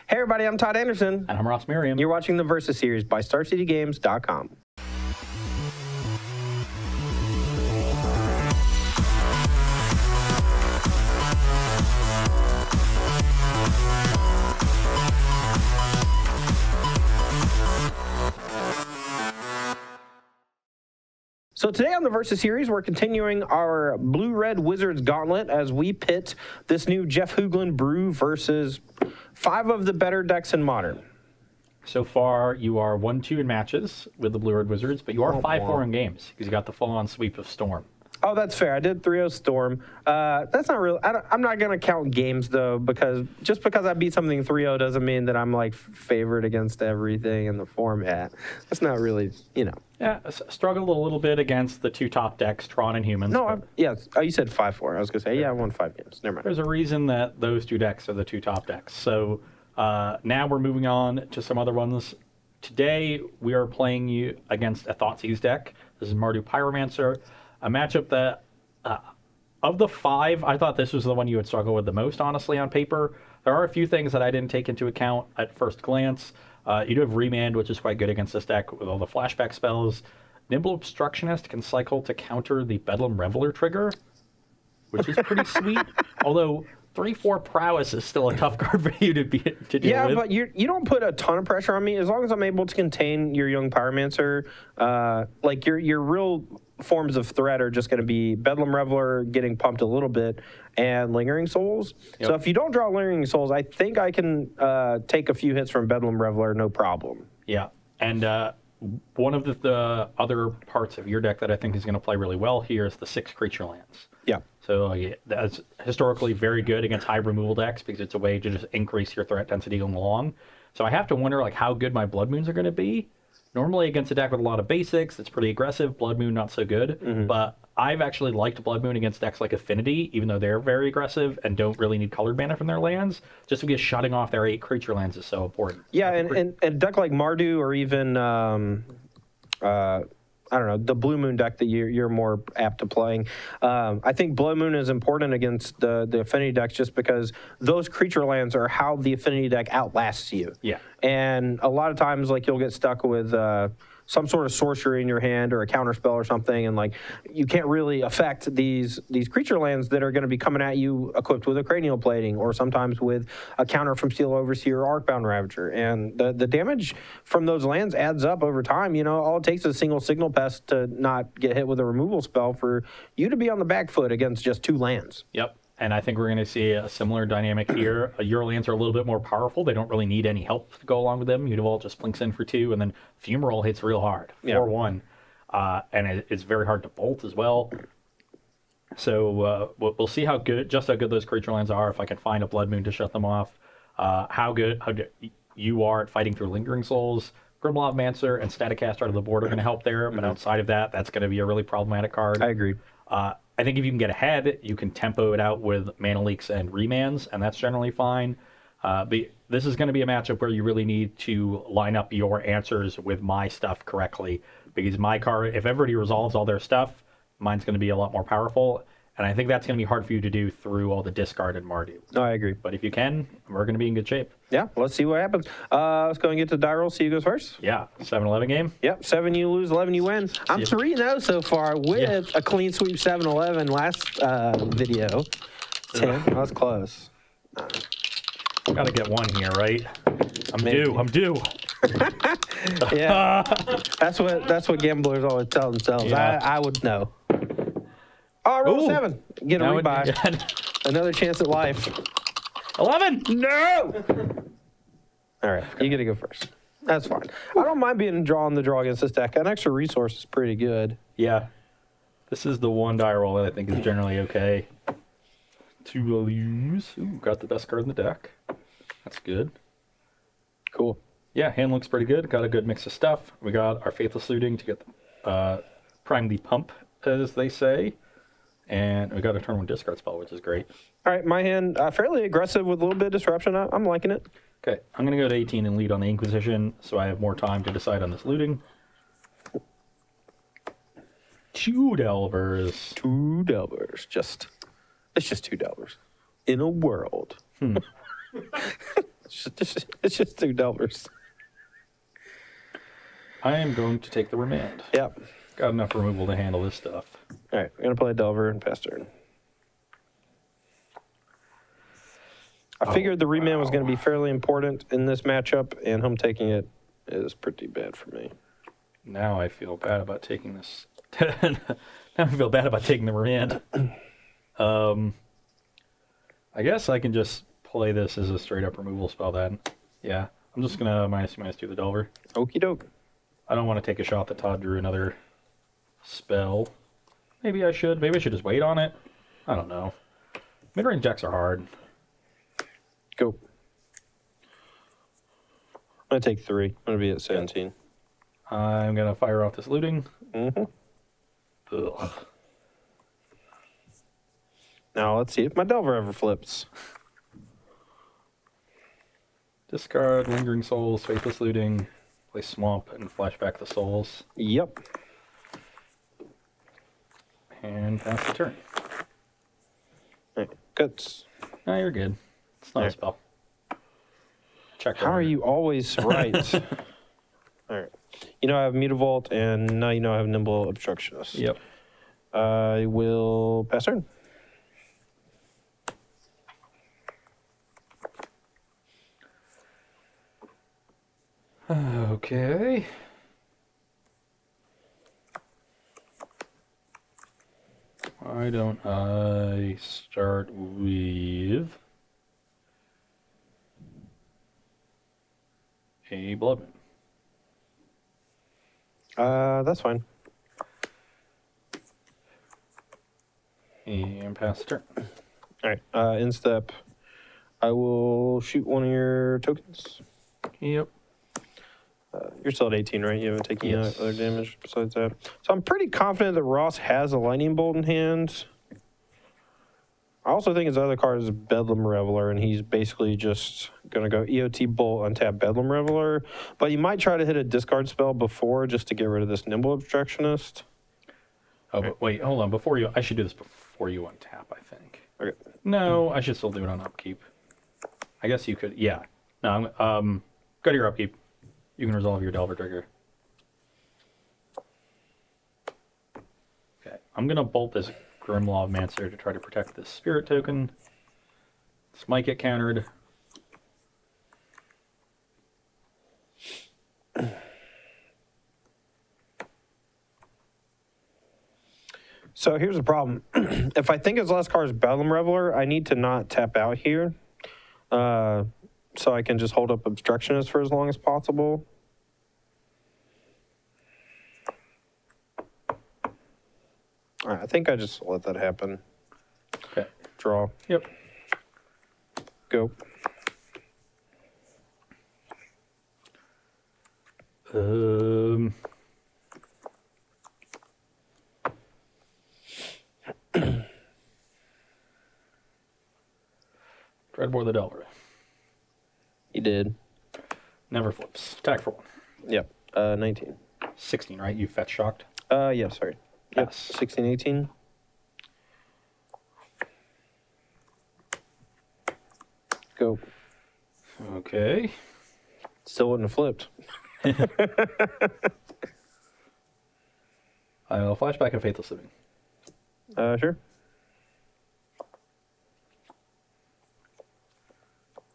Hey everybody, I'm Todd Anderson. And I'm Ross Merriam. You're watching the Versus series by StarCityGames.com. So today on the Versus series, we're continuing our Blue-Red Wizards gauntlet as we pit this new Jeff Hoogland brew versus 5 of the better decks in Modern. So far, you are 1-2 in matches with the Blue-Red Wizards, but you are 5-4 in games because you got the full-on sweep of Storm. Oh, that's fair. I did 3-0 Storm. That's not real. I'm not going to count games, though, because just because I beat something 3-0 doesn't mean that I'm, like, favored against everything in the format. That's not really, you know. Yeah, struggled a little bit against the 2 top decks, Tron and Humans. No, yes. Oh, you said 5-4. I was going to say, yeah, I won 5 games. Never mind. There's a reason that those 2 decks are the 2 top decks. So now we're moving on to some other ones. Today, we are playing you against a Thoughtseize deck. This is Mardu Pyromancer. A matchup that, of the 5, I thought this was the one you would struggle with the most, honestly, on paper. There are a few things that I didn't take into account at first glance. You do have Remand, which is quite good against this deck with all the flashback spells. Nimble Obstructionist can cycle to counter the Bedlam Reveler trigger, which is pretty sweet. Although 3-4 Prowess is still a tough card for you to deal with. Yeah, but you don't put a ton of pressure on me. As long as I'm able to contain your young Pyromancer, like your real forms of threat are just going to be Bedlam Reveler getting pumped a little bit and Lingering Souls. Yep. So if you don't draw Lingering Souls, I think I can take a few hits from Bedlam Reveler, no problem. Yeah, and one of the other parts of your deck that I think is going to play really well here is the 6 creature lands. Yeah. So that's historically very good against high removal decks because it's a way to just increase your threat density along. So I have to wonder like how good my Blood Moons are going to be. Normally against a deck with a lot of basics, it's pretty aggressive. Blood Moon, not so good. Mm-hmm. But I've actually liked Blood Moon against decks like Affinity, even though they're very aggressive and don't really need colored mana from their lands, just because shutting off their 8 creature lands is so important. Yeah, and a deck like Mardu or even, I don't know, the Blue Moon deck that you're more apt to playing. I think Blood Moon is important against the Affinity decks just because those creature lands are how the Affinity deck outlasts you. Yeah. And a lot of times, like, you'll get stuck with some sort of sorcery in your hand or a counter spell or something, and like you can't really affect these creature lands that are going to be coming at you equipped with a cranial plating or sometimes with a counter from Steel Overseer or Arcbound Ravager. And the damage from those lands adds up over time. You know, all it takes is a single Signal Pest to not get hit with a removal spell for you to be on the back foot against just 2 lands. Yep. And I think we're going to see a similar dynamic here. Your lands are a little bit more powerful. They don't really need any help to go along with them. Univault just blinks in for 2, and then Fumarole hits real hard, 4-1. And it's very hard to bolt as well. So we'll see how good those creature lands are, if I can find a Blood Moon to shut them off. How good you are at fighting through Lingering Souls. Grimlob-Mancer and Staticaster out of the board are going to help there, but outside of that, that's going to be a really problematic card. I agree. I think if you can get ahead, you can tempo it out with Mana Leaks and Remands, and that's generally fine. But this is going to be a matchup where you really need to line up your answers with my stuff correctly, because my card, if everybody resolves all their stuff, mine's going to be a lot more powerful, and I think that's going to be hard for you to do through all the discard in Mardu. No, I agree. But if you can, we're going to be in good shape. Yeah, let's see what happens. Let's go and get to die roll. See who goes first. Yeah, 7-11 game. Yep, 7 you lose, 11 you win. I'm 3-0 so far with a clean sweep 7-11 last video. 10, that was close. Gotta get one here, right? I'm due. Yeah, that's what gamblers always tell themselves. Yeah. I would know. Oh, roll 7. Get a rebuy. Another chance at life. 11. No. All right, you get to go first. That's fine. I don't mind being drawn the draw against this deck. An extra resource is pretty good. Yeah. This is the one die roll that I think is generally okay. 2 lose. Ooh, got the best card in the deck. That's good. Cool. Yeah, hand looks pretty good. Got a good mix of stuff. We got our Faithless Looting to get prime the pump, as they say. And we got a turn 1 discard spell, which is great. All right, my hand, fairly aggressive with a little bit of disruption. I'm liking it. Okay, I'm going to go to 18 and lead on the Inquisition, so I have more time to decide on this looting. 2 Delvers. 2 Delvers. It's just 2 Delvers. In a world. It's just 2 Delvers. I am going to take the remand. Yep. Got enough removal to handle this stuff. All right, we're going to play a Delver and pass turn. I figured the remand was going to be fairly important in this matchup, and him taking it is pretty bad for me. Now I feel bad about taking this. Now I feel bad about taking the remand. I guess I can just play this as a straight up removal spell then. Yeah, I'm just going to -2 the Delver. Okie doke. I don't want to take a shot that Todd drew another spell. Maybe I should. Maybe I should just wait on it. I don't know. Mid-range decks are hard. Go. I'm going to take 3. I'm going to be at 17. I'm going to fire off this looting. Mm-hmm. Ugh. Now let's see if my Delver ever flips. Discard Lingering Souls, Faithless Looting, play Swamp, and flashback the souls. Yep. And pass the turn. All right. Guts. No, you're good. It's not a spell. Check. How are you always right? All right. You know I have Mutavault, and now you know I have Nimble Obstructionist. Yep. I will pass turn. Okay. Why don't I start with a Bloodman? That's fine. And pass the turn. All right. In step, I will shoot one of your tokens. Yep. You're still at 18, right? You haven't taken any Yes. other damage besides that. So I'm pretty confident that Ross has a Lightning Bolt in hand. I also think his other card is Bedlam Reveler, and he's basically just going to go EOT Bolt, untap Bedlam Reveler. But you might try to hit a discard spell before just to get rid of this Nimble Obstructionist. Oh, but wait, hold on. Before you, I should do this before you untap, I think. Okay. No, I should still do it on upkeep. I guess you could, yeah. No, go to your upkeep. You can resolve your Delver trigger. Okay, I'm gonna bolt this Grimlawmancer to try to protect this spirit token. This might get countered. So here's the problem. If I think his last card is Bedlam Reveler, I need to not tap out here. So I can just hold up Obstructionist for as long as possible. All right, I think I just let that happen. Okay. Draw. Yep. Go. Dreadbore the Delver. He did. Never flips. Attack for 1. Yep. 19. 16, right? You fetch shocked? Yeah, sorry. Yep. Yes. 16, 18. Go. Okay. Still wouldn't have flipped. I'll flashback a Faithless Living. Sure.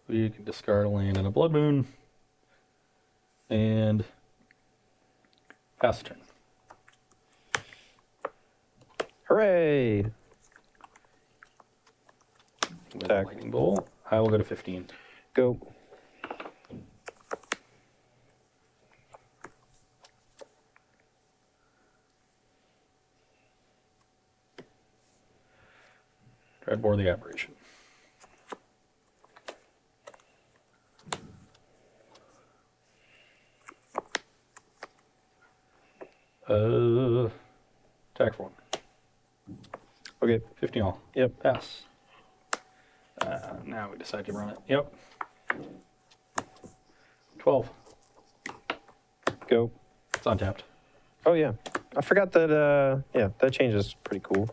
We can discard a land and a Blood Moon. And pass the turn. Hooray! With Attack. Lightning Bolt. I will go to 15. Go. Dreadbore the Aberration. Attack for 1. Okay. 15 all. Yep. Pass. Now we decide to run it. Yep. 12. Go. It's untapped. Oh, yeah. I forgot that, yeah, that change is pretty cool.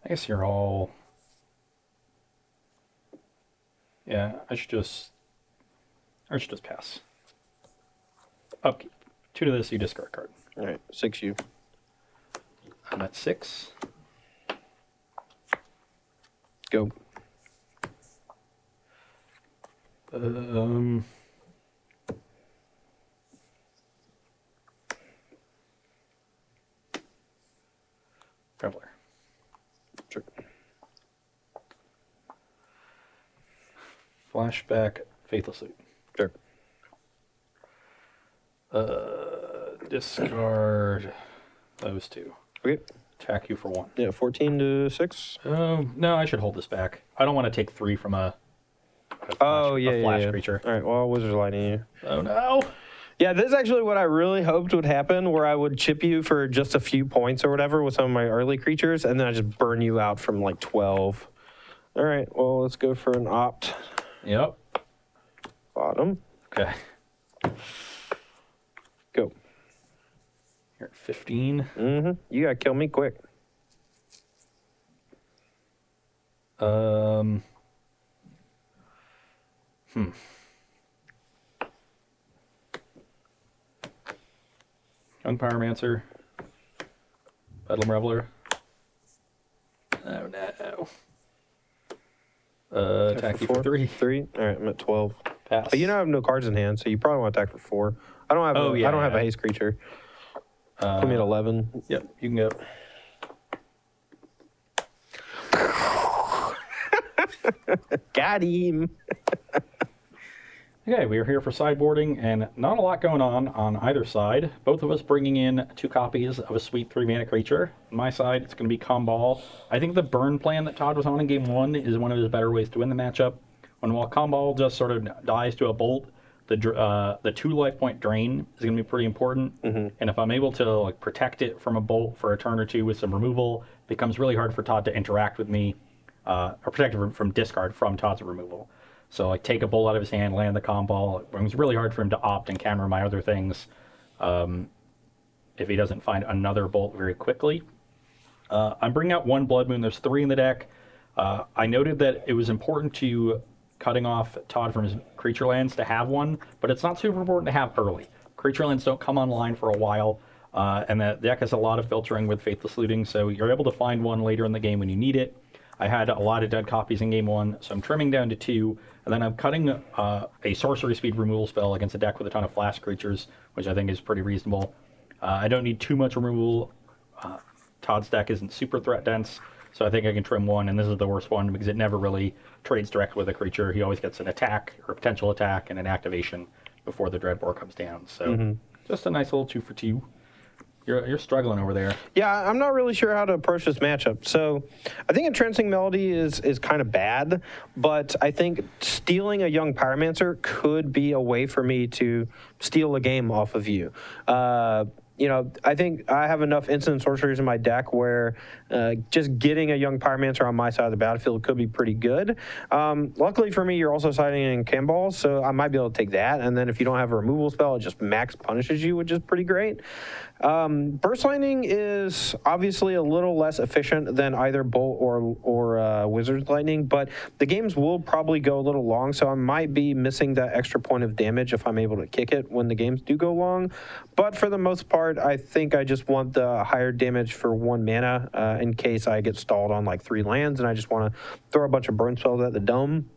I guess you're all... Yeah, I should just pass. Upkeep. 2 to this, you discard card. All right, 6U. I'm at 6. Go. Traveler. Sure. Flashback, Faithless Loot. Sure. Discard those 2. Okay. Attack you for 1. Yeah, 14 to 6. No, I should hold this back. I don't want to take 3 from a flash creature. All right, well, Wizard's Lightning you. Oh no! Yeah, this is actually what I really hoped would happen, where I would chip you for just a few points or whatever with some of my early creatures, and then I just burn you out from like 12. All right, well, let's go for an opt. Yep. Bottom. Okay. Go. You're at 15. Mm-hmm. You gotta kill me quick. Young Pyromancer. Bedlam Reveler. Oh no. Attack you for 3. 3. All right, I'm at 12. Pass. You know I have no cards in hand, so you probably want to attack for 4. I don't have. I don't have a haste creature. Put me at 11. Yep, you can go. Got him. Okay, we are here for sideboarding, and not a lot going on either side. Both of us bringing in 2 copies of a sweet 3-mana creature. On my side, it's going to be Comball. I think the burn plan that Todd was on in Game 1 is one of his better ways to win the matchup. While Comball just sort of dies to a bolt, the 2 life point drain is going to be pretty important. Mm-hmm. And if I'm able to like protect it from a bolt for a turn or 2 with some removal, it becomes really hard for Todd to interact with me, or protect it from discard from Todd's removal. So, like, take a bolt out of his hand, land the Comball. It was really hard for him to opt and counter my other things if he doesn't find another bolt very quickly. I'm bringing out 1 Blood Moon. There's 3 in the deck. I noted that it was important to cutting off Todd from his creature lands to have 1, but it's not super important to have early. Creature lands don't come online for a while, and the deck has a lot of filtering with Faithless Looting, so you're able to find 1 later in the game when you need it. I had a lot of dead copies in Game 1, so I'm trimming down to 2, and then I'm cutting a sorcery speed removal spell against a deck with a ton of flash creatures, which I think is pretty reasonable. I don't need too much removal. Todd's deck isn't super threat dense, so I think I can trim 1, and this is the worst one because it never really trades direct with a creature. He always gets an attack, or a potential attack, and an activation before the Dreadbore comes down. So just a nice little 2 for 2. You're struggling over there. Yeah, I'm not really sure how to approach this matchup. So I think Entrancing Melody is kind of bad, but I think stealing a Young Pyromancer could be a way for me to steal a game off of you. I think I have enough instant sorceries in my deck where just getting a Young Pyromancer on my side of the battlefield could be pretty good. Luckily for me, you're also siding in Comball, so I might be able to take that. And then if you don't have a removal spell, it just max punishes you, which is pretty great. Burst Lightning is obviously a little less efficient than either Bolt or Wizard's Lightning, but the games will probably go a little long, so I might be missing that extra point of damage if I'm able to kick it when the games do go long. But for the most part, I think I just want the higher damage for 1 mana in case I get stalled on like 3 lands and I just want to throw a bunch of burn spells at the dome.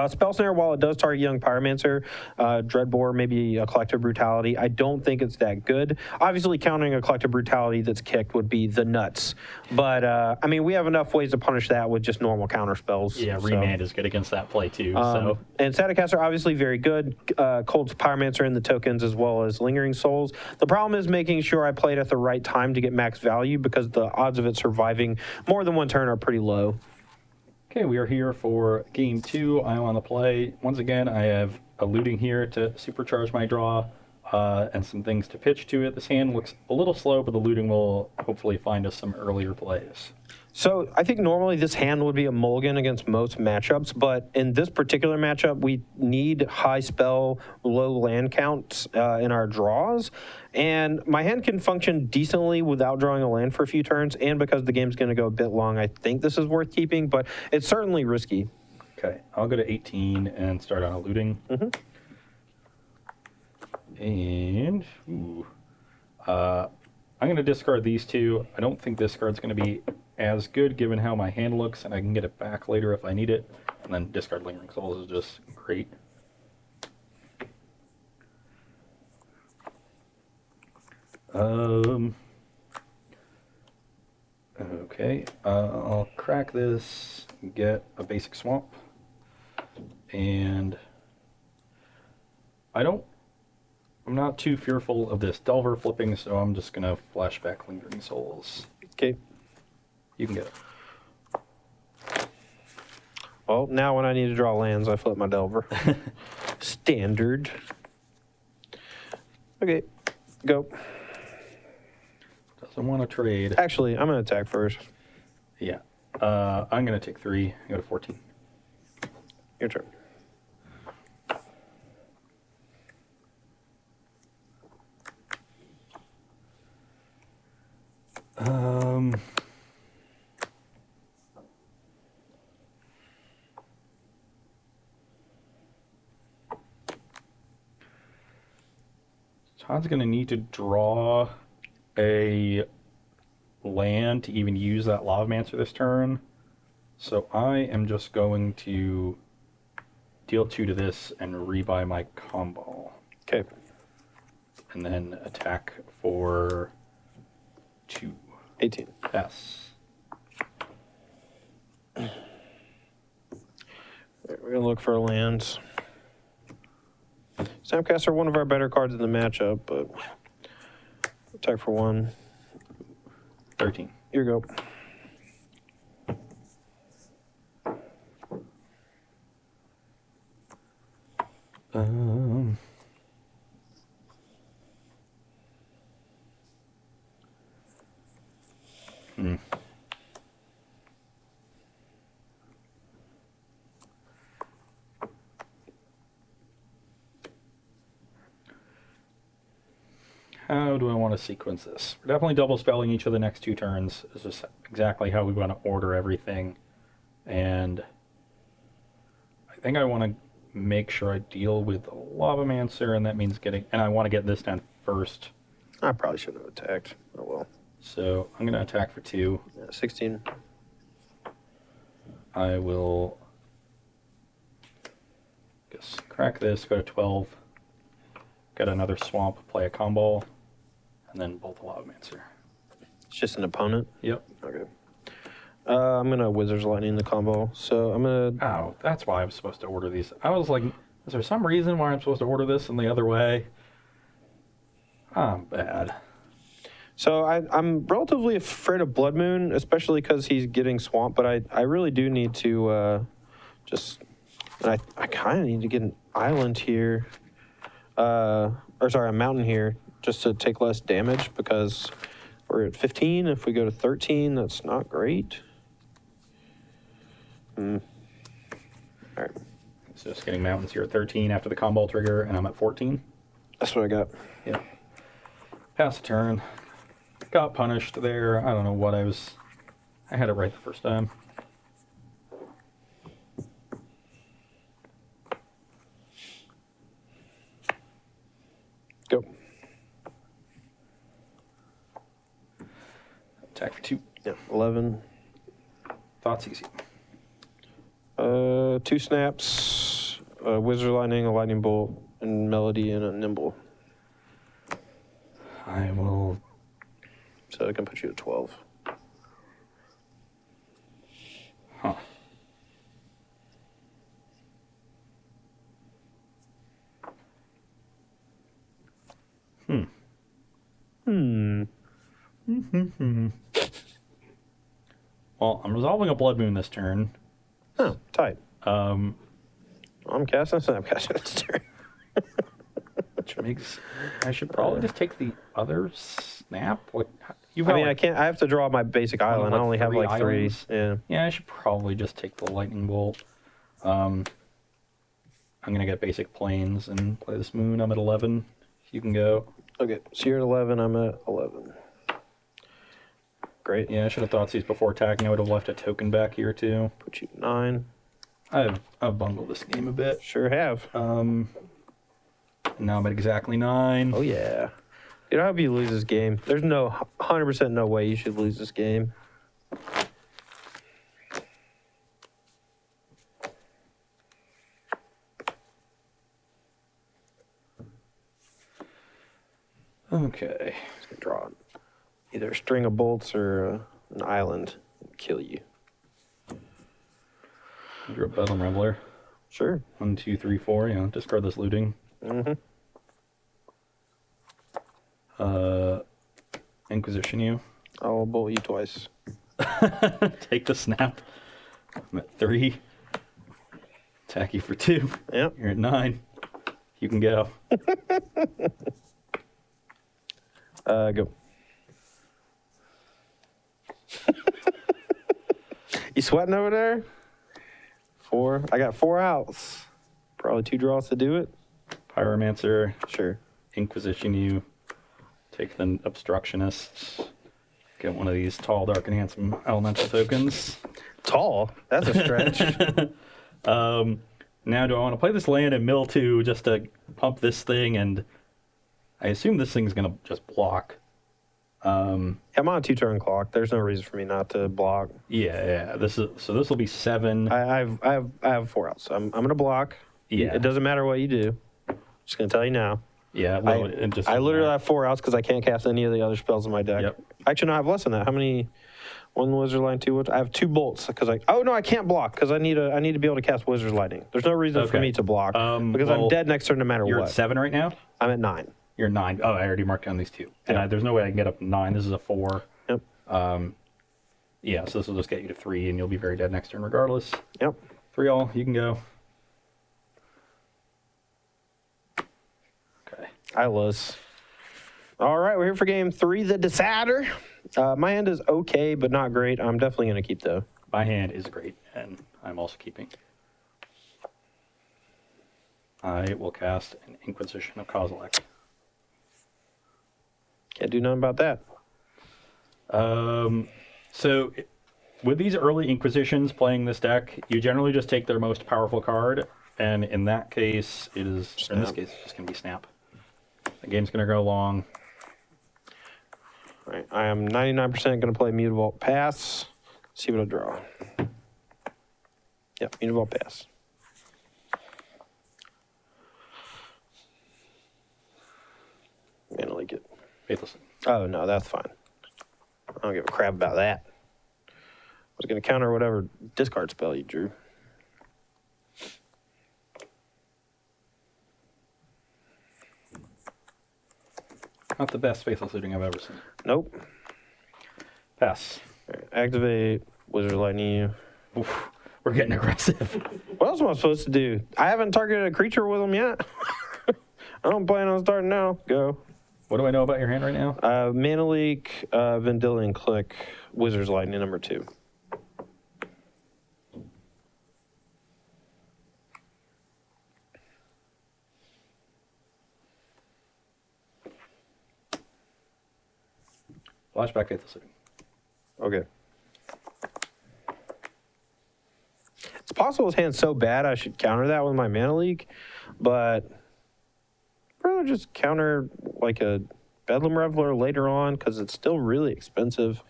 Spell Snare, while it does target Young Pyromancer, Dreadbore, maybe a Collective Brutality, I don't think it's that good. Obviously, countering a Collective Brutality that's kicked would be the nuts. But, I mean, we have enough ways to punish that with just normal counter spells. Yeah, Remand is good against that play, too. And Staticaster, obviously, very good. Cold's Pyromancer in the tokens as well as Lingering Souls. The problem is making sure I play it at the right time to get max value because the odds of it surviving more than 1 turn are pretty low. Okay, we are here for Game 2. I'm on the play. Once again, I have a looting here to supercharge my draw. and some things to pitch to it. This hand looks a little slow, but the looting will hopefully find us some earlier plays. So I think normally this hand would be a mulligan against most matchups, but in this particular matchup, we need high spell, low land counts in our draws. And my hand can function decently without drawing a land for a few turns. And because the game's going to go a bit long, I think this is worth keeping, but it's certainly risky. Okay, I'll go to 18 and start on a looting. And I'm going to discard these two. I don't think this card's going to be as good given how my hand looks, and I can get it back later if I need it. And then discard Lingering Souls is just great. Okay, I'll crack this, get a basic swamp, and I'm not too fearful of this Delver flipping, so I'm just gonna flashback Lingering Souls. Okay. You can get it. Well, now when I need to draw lands, I flip my Delver. Standard. Okay, go. Doesn't want to trade. Actually, I'm going to attack first. Yeah. I'm gonna take 3, go to 14. Your turn. Todd's going to need to draw a land to even use that Pyromancer this turn. So I am just going to deal 2 to this and rebuy my combo. Okay. And then attack for 2. 18. Yes. We're going to look for lands. Snapcaster, one of our better cards in the matchup, but attack for 1. 13. Here you go. How do I want to sequence this? We're definitely double spelling each of the next 2 turns. This is exactly how we want to order everything. And I think I want to make sure I deal with the Pyromancer, and that means and I want to get this down first. I probably shouldn't have attacked. Oh well. So I'm going to attack for 2. Yeah, 16. I will just crack this, go to 12, get another swamp, play a combo, and then bolt the Pyromancer. It's just an opponent? Yep. Okay. I'm going to Wizard's Lightning the combo. So I'm going to... Oh, that's why I'm supposed to order these. I was like, is there some reason why I'm supposed to order this in the other way? I'm bad. So I'm relatively afraid of Blood Moon, especially because he's getting swamped, but I really do need to I kind of need to get an island here, a mountain here, just to take less damage, because we're at 15. If we go to 13, that's not great. All right. So just getting mountains here at 13 after the combo trigger, and I'm at 14. That's what I got. Yeah. Pass the turn. Got punished there. I don't know what I had it right the first time. Go. Attack for 2. Yeah, 11. Thoughts easy. 2 snaps, a Wizard Lightning, a Lightning Bolt, and Melody, and a Nimble. I will... So I can put you at 12. Huh. Well, I'm resolving a Blood Moon this turn. Oh, tight. I'm casting Snapcaster this turn. Which makes I should probably just take the other snap. What you've I got mean, I like, can't. I have to draw my basic island. I only have like three. islands? Yeah. Yeah, I should probably just take the lightning bolt. I'm gonna get basic planes and play this moon. I'm at 11. You can go. Okay. So you're at 11. I'm at 11. Great. Yeah, I should have thought these before attacking. I would have left a token back here too. Put you at 9. I've bungled this game a bit. Sure have. Now I'm at exactly 9. Oh yeah. Dude, I hope you lose this game. There's no 100% no way you should lose this game. Okay. Just gonna draw either a string of bolts or an island and kill you. Drew a Bedlam Reveler. Sure. 1, 2, 3, 4. Yeah, discard this looting. Mm-hmm. Inquisition you. I'll bolt you twice. Take the snap. I'm at 3. Attack you for 2. Yep. You're at 9. You can go. Go. You sweating over there? 4. I got 4 outs. Probably 2 draws to do it. Pyromancer. Sure. Inquisition you. Take the Obstructionists. Get one of these tall, dark, and handsome elemental tokens. Tall? That's a stretch. Now, do I want to play this land and mill 2 just to pump this thing? And I assume this thing's going to just block. I'm on a 2-turn clock. There's no reason for me not to block. Yeah. This will be 7. I have 4 outs. I'm gonna block. Yeah. It doesn't matter what you do. Just gonna tell you now. Yeah. Well, it just I literally have 4 outs because I can't cast any of the other spells in my deck. Yep. Actually, no, I have less than that. How many? 1 Wizard Lightning, 2 Wizard. I have 2 bolts because I can't block because I need to be able to cast Wizard Lightning. There's no reason for Okay. me to block because I'm dead next turn no matter You're what. at 7 right now? I'm at 9. You're 9. Oh, I already marked down these 2. And Yeah. there's no way I can get up to 9. This is a 4. Yep. Yeah, so this will just get you to 3, and you'll be very dead next turn regardless. Yep. 3 all, you can go. Okay. I was. All right, we're here for game 3, the decider. My hand is okay, but not great. I'm definitely going to keep though. My hand is great, and I'm also keeping. I will cast an Inquisition of Kozilek. Can't do nothing about that. So with these early Inquisitions playing this deck, you generally just take their most powerful card, and in that case, in this case, it's just going to be Snap. The game's going to go long. All right, I am 99% going to play Mutavault Pass. See what I draw. Yep, Mutavault Pass. Mana Leak it. Faithless. Oh, no, that's fine. I don't give a crap about that. I was going to counter whatever discard spell you drew. Not the best Faithless looting I've ever seen. Nope. Pass. All right, activate Wizard Lightning you. Oof, we're getting aggressive. What else am I supposed to do? I haven't targeted a creature with them yet. I don't plan on starting now. Go. What do I know about your hand right now? Mana Leak, Vendilion Click, Wizard's Lightning number 2. Flashback Faithless looting. Okay. It's possible his hand's so bad I should counter that with my Mana Leak, but I'd rather just counter like a Bedlam Reveler later on because it's still really expensive.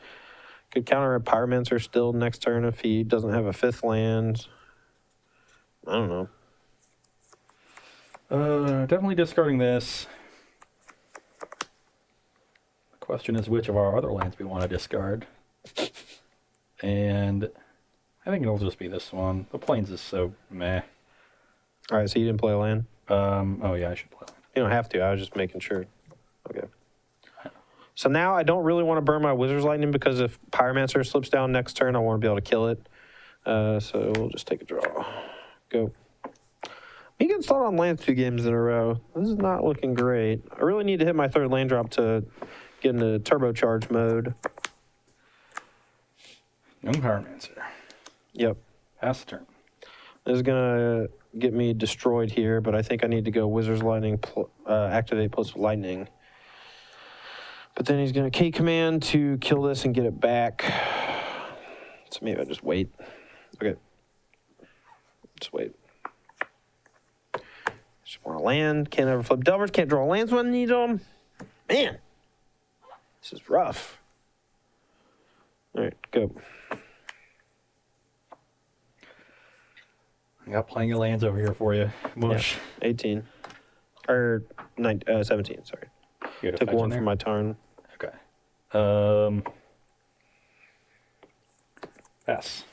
Could counter a Pyromancer still next turn if he doesn't have a 5th land. I don't know. Definitely discarding this. The question is which of our other lands we want to discard. And I think it'll just be this one. The Plains is so meh. All right, so you didn't play a land? Oh yeah, I should play land. You don't have to. I was just making sure. Okay. So now I don't really want to burn my Wizard's Lightning because if Pyromancer slips down next turn, I want to be able to kill it. So we'll just take a draw. Go. He gets started on lands 2 games in a row. This is not looking great. I really need to hit my 3rd land drop to get into turbocharge mode. Young Pyromancer. Yep. Pass the turn. This is going to get me destroyed here, but I think I need to go Wizard's Lightning, activate plus Lightning. But then he's going to K command to kill this and get it back. So maybe I just wait. Okay. Just wait. Just want to land. Can't ever flip Delvers. Can't draw lands when I need them. Man. This is rough. All right, go. I got plenty of lands over here for you. Mush. Yeah, 18. Or 17, sorry. You Took 1 for my turn. Okay. Pass.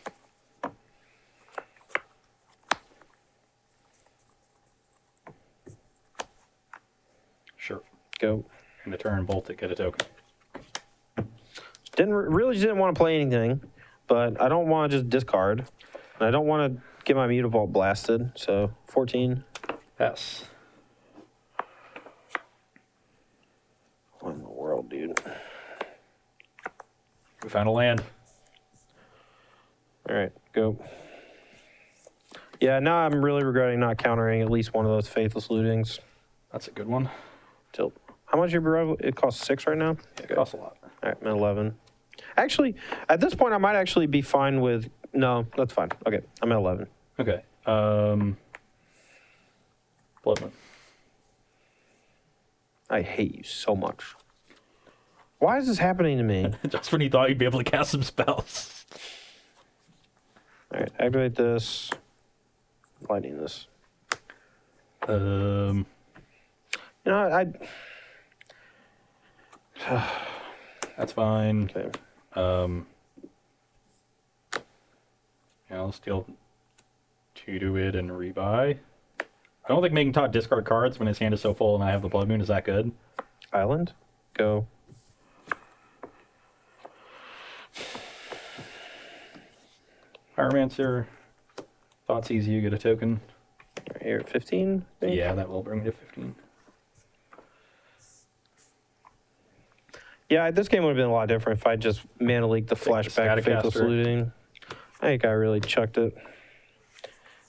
Sure. Go. And the turn, bolt it, get a token. Really just didn't want to play anything, but I don't want to just discard. And I don't want to get my Mutavault blasted, so 14. Pass. What in the world, dude? We found a land. All right, go. Yeah, now I'm really regretting not countering at least one of those Faithless Lootings. That's a good one. Tilt. How much it costs 6 right now? It costs a lot. All right, I'm at 11. Actually, at this point, I might actually be fine with... No, that's fine. Okay, I'm at 11. Okay. Blood Moon. I hate you so much. Why is this happening to me? Just when you thought you'd be able to cast some spells. All right, activate this. Lighting this. Um, You know, That's fine. Okay. Yeah, I'll steal 2 to it and rebuy. I don't think making Todd discard cards when his hand is so full and I have the Blood Moon is that good. Island. Go. Pyromancer. Thoughtseize you, get a token. Right here at 15. I think. Yeah, that will bring me to 15. Yeah, this game would have been a lot different if I just mana leaked the flashback Faithless Scattercaster. Looting. I think I really chucked it.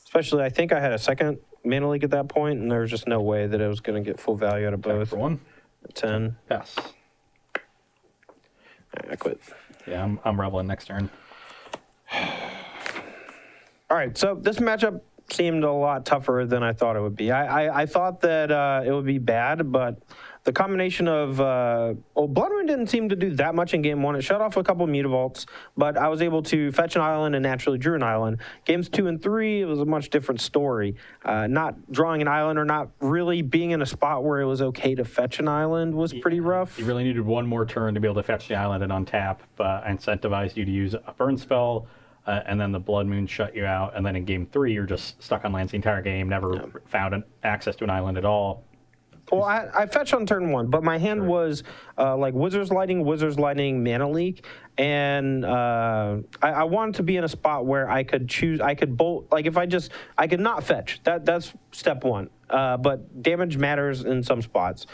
Especially, I think I had a second mana leak at that point, and there was just no way that it was going to get full value out of Attack both. for 1. 10. Pass. All right, I quit. Yeah, I'm reveling next turn. All right, so this matchup seemed a lot tougher than I thought it would be. I thought that it would be bad, but the combination of Blood Moon didn't seem to do that much in game 1. It shut off a couple of Mutavaults, but I was able to fetch an island and naturally drew an island. Games 2 and 3, it was a much different story. Not drawing an island or not really being in a spot where it was okay to fetch an island was pretty rough. You really needed one more turn to be able to fetch the island and untap, but I incentivized you to use a burn spell, and then the Blood Moon shut you out, and then in game 3, you're just stuck on lands the entire game, never found access to an island at all. Well, I fetched on turn 1, but my hand was like Wizard's Lightning, Mana Leak, and I wanted to be in a spot where I could choose, I could bolt, like if I could not fetch. That's step 1, but damage matters in some spots.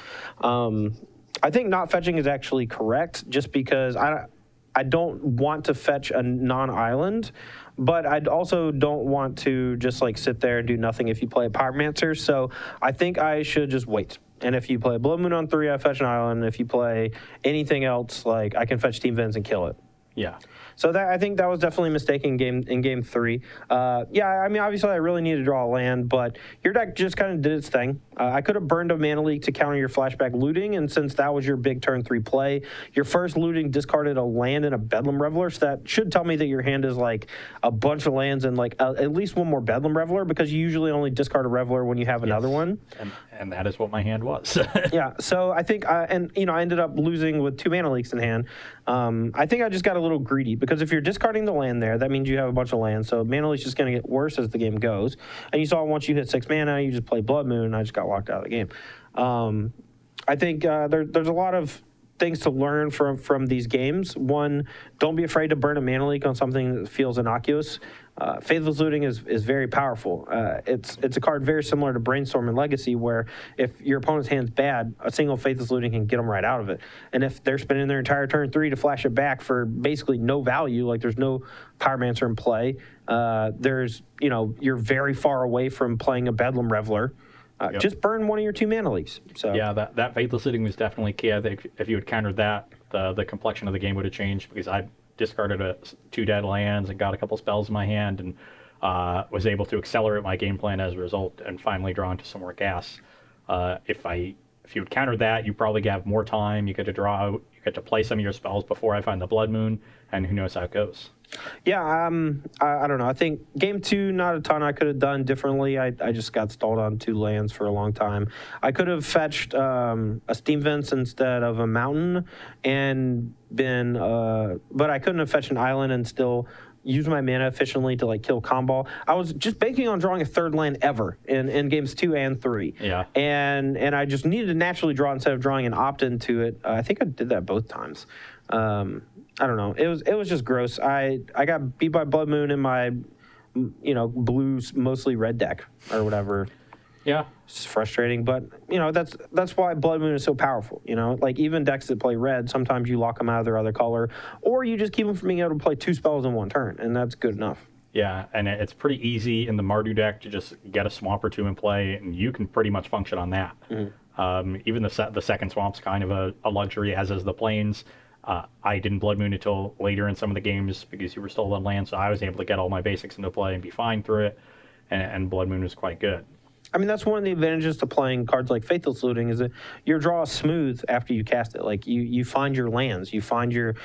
I think not fetching is actually correct, just because I don't want to fetch a non-island, but I also don't want to just like sit there and do nothing if you play a Pyromancer. So I think I should just wait. And if you play Blood Moon on 3, I fetch an island. If you play anything else, like I can fetch Team Vents and kill it. Yeah. So I think that was definitely a mistake in game 3. Yeah, I mean, obviously I really need to draw a land, but your deck just kind of did its thing. I could have burned a Mana Leak to counter your flashback looting, and since that was your big turn 3 play, your first looting discarded a land and a Bedlam Reveler, so that should tell me that your hand is like a bunch of lands and like at least one more Bedlam Reveler, because you usually only discard a Reveler when you have another one. And that is what my hand was. Yeah, so I think, and you know, I ended up losing with 2 Mana Leaks in hand. I think I just got a little greedy, because if you're discarding the land there, that means you have a bunch of lands, so Mana Leak's just going to get worse as the game goes. And you saw once you hit 6 mana, you just play Blood Moon, and I just got locked out of the game. I think there's a lot of things to learn from these games. One, don't be afraid to burn a Mana Leak on something that feels innocuous. Faithless Looting is very powerful. It's a card very similar to Brainstorm and Legacy, where if your opponent's hand's bad, a single Faithless Looting can get them right out of it. And if they're spending their entire turn 3 to flash it back for basically no value, like there's no Pyromancer in play, you're very far away from playing a Bedlam Reveler. Just burn one of your 2 mana leaves. So yeah, that Faithless Looting was definitely key. I think if you had countered that, the complexion of the game would have changed, because I discarded 2 dead lands and got a couple spells in my hand, and was able to accelerate my game plan as a result, and finally draw into some more gas. If you had countered that, you probably have more time. You get to draw out, you get to play some of your spells before I find the Blood Moon, and who knows how it goes. Yeah, I don't know. I think game 2, not a ton I could have done differently. I just got stalled on 2 lands for a long time. I could have fetched a Steam Vents instead of a Mountain, and but I couldn't have fetched an Island and still use my mana efficiently to kill combo. I was just banking on drawing a 3rd land ever in games 2 and 3. Yeah. And I just needed to naturally draw instead of drawing an opt into it. I think I did that both times. I don't know. It was just gross. I got beat by Blood Moon in my blue, mostly red deck or whatever. Yeah. It's frustrating, but that's why Blood Moon is so powerful. Even decks that play red, sometimes you lock them out of their other color, or you just keep them from being able to play 2 spells in 1 turn, and that's good enough. Yeah, and it's pretty easy in the Mardu deck to just get a swamp or 2 in play, and you can pretty much function on that. Mm-hmm. Even the second swamp's kind of a luxury, as is the plains. I didn't Blood Moon until later in some of the games because you were still on land, so I was able to get all my basics into play and be fine through it, and Blood Moon was quite good. I mean, that's one of the advantages to playing cards like Faithless Looting, is that your draw is smooth after you cast it. You find your lands, you find your,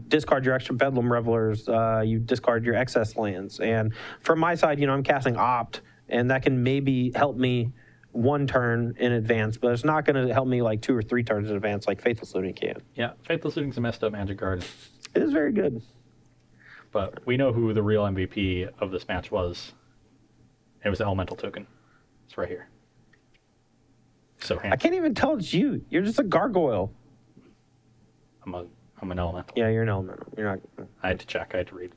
discard your extra Bedlam Revelers, you discard your excess lands. And from my side, I'm casting Opt, and that can maybe help me 1 turn in advance, but it's not going to help me 2 or 3 turns in advance like Faithless Looting can. Yeah, Faithless Looting's a messed up Magic card. It is very good. But we know who the real MVP of this match was. It was the Elemental token. It's right here. So handy. I can't even tell it's you. You're just a gargoyle. I'm an elemental. Yeah, you're an elemental. You're not. I had to check. I had to read.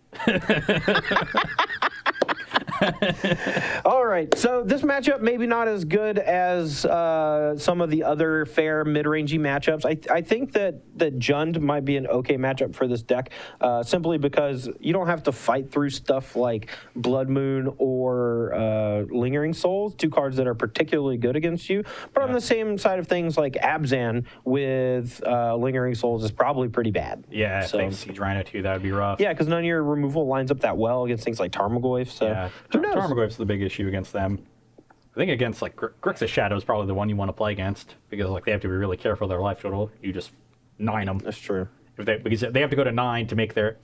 All right, so this matchup maybe not as good as some of the other fair mid-rangey matchups. I think that Jund might be an okay matchup for this deck, simply because you don't have to fight through stuff like Blood Moon or Lingering Souls, 2 cards that are particularly good against you. But on the same side of things, like Abzan with Lingering Souls is probably pretty bad. Yeah, if they Siege Rhino too, that would be rough. Yeah, because none of your removal lines up that well against things like Tarmogoyf. So. Yeah. Who knows? Tarmogoyf's the big issue against them. I think against Grixis Shadow is probably the one you want to play against, because they have to be really careful of their life total. You just 9 them. That's true. Because they have to go to 9 to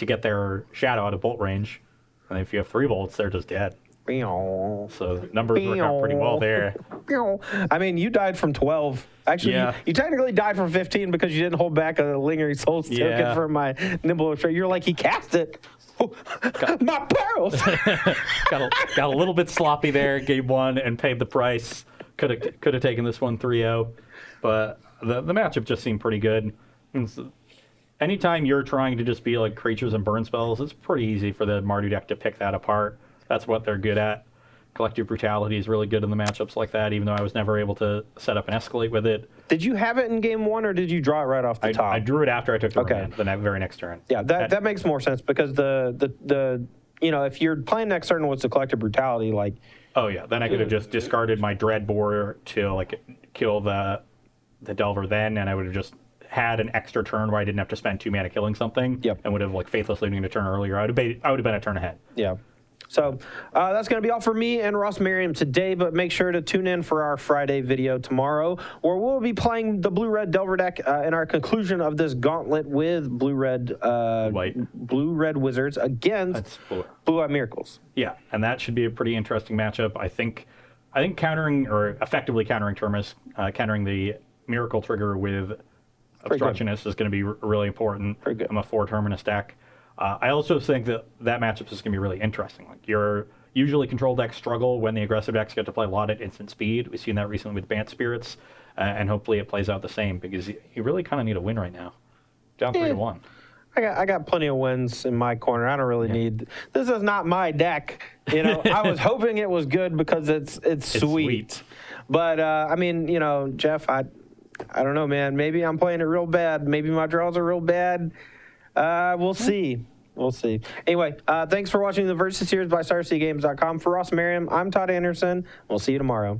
get their Shadow out of bolt range, and if you have 3 bolts, they're just dead. So the numbers work out pretty well there. I mean, you died from 12. Actually, you technically died from 15 because you didn't hold back a Lingering Souls token for my Nimble. You're like, he cast it. My pearls. got a little bit sloppy there, game 1, and paid the price. Could have taken this one 3-0, but the matchup just seemed pretty good. Anytime you're trying to just be like creatures and burn spells, it's pretty easy for the Mardu deck to pick that apart. That's what they're good at. Collective Brutality is really good in the matchups like that, even though I was never able to set up an Escalate with it. Did you have it in game 1, or did you draw it right off the top? I drew it after I took the very next turn. Yeah, that makes more sense, because the if you're playing next turn with the Collective Brutality, oh yeah, then I could have just discarded my Dreadbore to kill the Delver then, and I would have just had an extra turn where I didn't have to spend 2 mana killing something. Yep. And would have Faithless Looting a turn earlier. I would have been a turn ahead. Yeah. So that's going to be all for me and Ross Merriam today, but make sure to tune in for our Friday video tomorrow, where we'll be playing the Blue-Red Delver deck in our conclusion of this gauntlet with Blue-Red Wizards against Blue-Eye Miracles. Yeah, and that should be a pretty interesting matchup. I think countering, or effectively countering Terminus, countering the Miracle trigger with Obstructionist is going to be really important. Pretty good. I'm a 4 Terminus deck. I also think that matchup is going to be really interesting. Your usually control decks struggle when the aggressive decks get to play a lot at instant speed. We've seen that recently with Bant Spirits, and hopefully it plays out the same, because you really kind of need a win right now. Down 3-1. I got plenty of wins in my corner. I don't really need. This is not my deck. You know, I was hoping it was good because it's sweet. But I mean, you know, Jeff, I don't know, man. Maybe I'm playing it real bad. Maybe my draws are real bad. We'll see. We'll see. Anyway, thanks for watching the Versus Series by StarCityGames.com. For Ross Merriam, I'm Todd Anderson. We'll see you tomorrow.